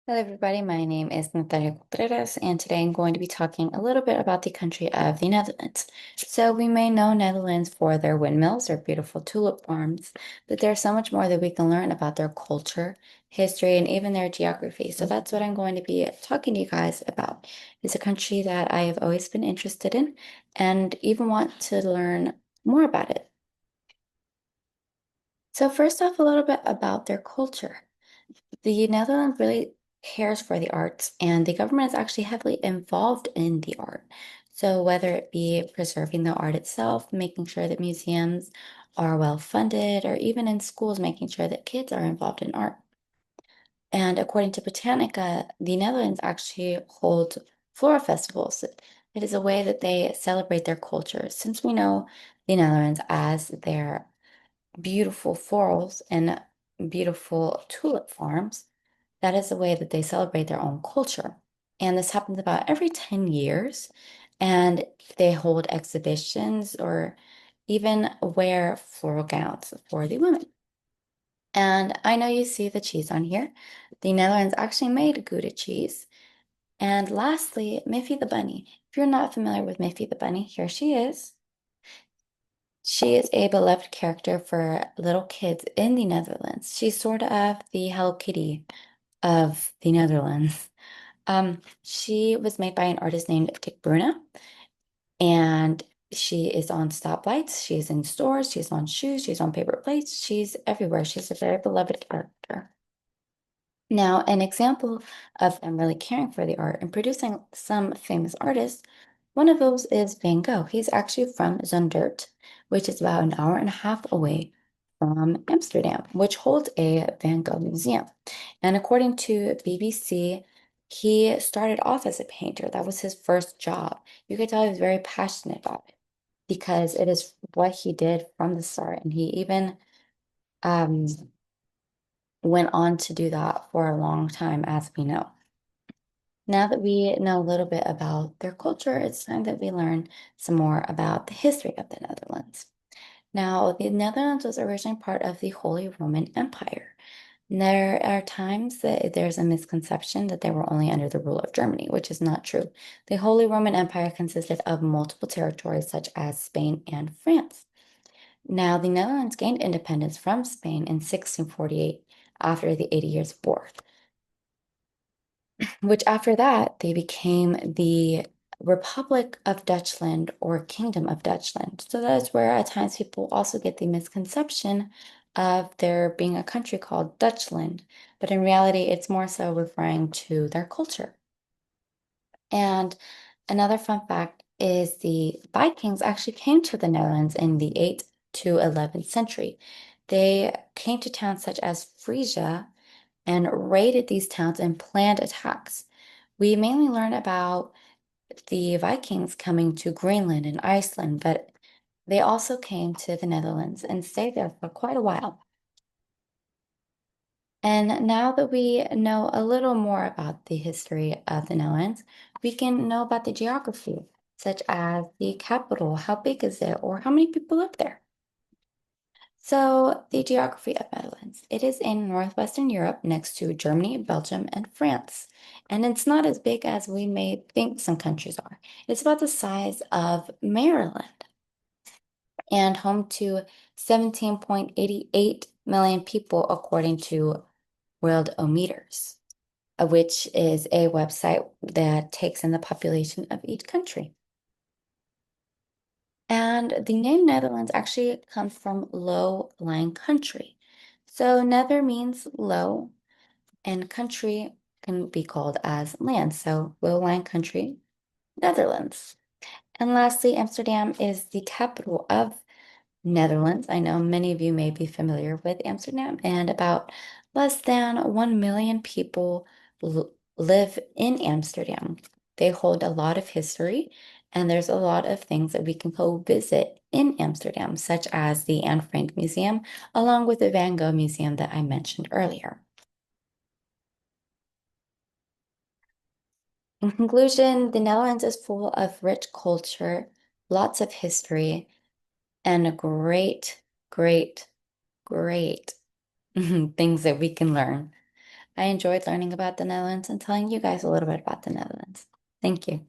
Hello, everybody. My name is Natalia Contreras, and today I'm going to be talking a little bit about the country of the Netherlands. So, we may know Netherlands for their windmills or beautiful tulip farms, but there's so much more that we can learn about their culture, history, and even their geography. So, that's what I'm going to be talking to you guys about. It's a country that I have always been interested in and even want to learn more about it. So, first off, a little bit about their culture. The Netherlands really cares for the arts, and the government is actually heavily involved in the art. So, whether it be preserving the art itself, making sure that museums are well funded, or even in schools, making sure that kids are involved in art. And according to Britannica, the Netherlands actually holds flora festivals. It is a way that they celebrate their culture. Since we know the Netherlands as their beautiful florals and beautiful tulip farms, that is the way that they celebrate their own culture. And this happens about every 10 years. And they hold exhibitions or even wear floral gowns for the women. And I know you see the cheese on here. The Netherlands actually made Gouda cheese. And lastly, Miffy the bunny. If you're not familiar with Miffy the bunny, here she is. She is a beloved character for little kids in the Netherlands. She's sort of the Hello Kitty of the Netherlands. She was made by an artist named Dick Bruna, and she is on stoplights, she's in stores, she's on shoes, she's on paper plates, she's everywhere. She's a very beloved character. Now, an example of them really caring for the art and producing some famous artists, one of those is Van Gogh. He's actually from Zundert, which is about an hour and a half away from Amsterdam, which holds a Van Gogh museum. And according to BBC, he started off as a painter. That was his first job. You could tell he was very passionate about it because it is what he did from the start. And he even um, went on to do that for a long time, as we know. Now that we know a little bit about their culture, it's time that we learn some more about the history of the Netherlands. Now, the Netherlands was originally part of the Holy Roman Empire. There are times that there's a misconception that they were only under the rule of Germany, which is not true. The Holy Roman Empire consisted of multiple territories such as Spain and France. Now, the Netherlands gained independence from Spain in 1648 after the 80 Years' War, which after that they became the Republic of Dutchland or Kingdom of Dutchland. So that's where at times people also get the misconception of there being a country called Dutchland, but in reality, it's more so referring to their culture. And another fun fact is the Vikings actually came to the Netherlands in the 8th to 11th century. They came to towns such as Frisia and raided these towns and planned attacks. We mainly learn about the Vikings coming to Greenland and Iceland, but they also came to the Netherlands and stayed there for quite a while. And now that we know a little more about the history of the Netherlands, we can know about the geography, such as the capital, how big is it, or how many people live there. So, the geography of Netherlands. It is in northwestern Europe next to Germany, Belgium, and France. And it's not as big as we may think some countries are. It's about the size of Maryland and home to 17.88 million people, according to Worldometers, which is a website that takes in the population of each country. And the name Netherlands actually comes from low-lying country. So nether means low, and country can be called as land. So low-lying country, Netherlands. And lastly, Amsterdam is the capital of Netherlands. I know many of you may be familiar with Amsterdam, and about less than 1 million people live in Amsterdam. They hold a lot of history, and there's a lot of things that we can go visit in Amsterdam, such as the Anne Frank Museum, along with the Van Gogh Museum that I mentioned earlier. In conclusion, the Netherlands is full of rich culture, lots of history, and a great, great, great things that we can learn. I enjoyed learning about the Netherlands and telling you guys a little bit about the Netherlands. Thank you.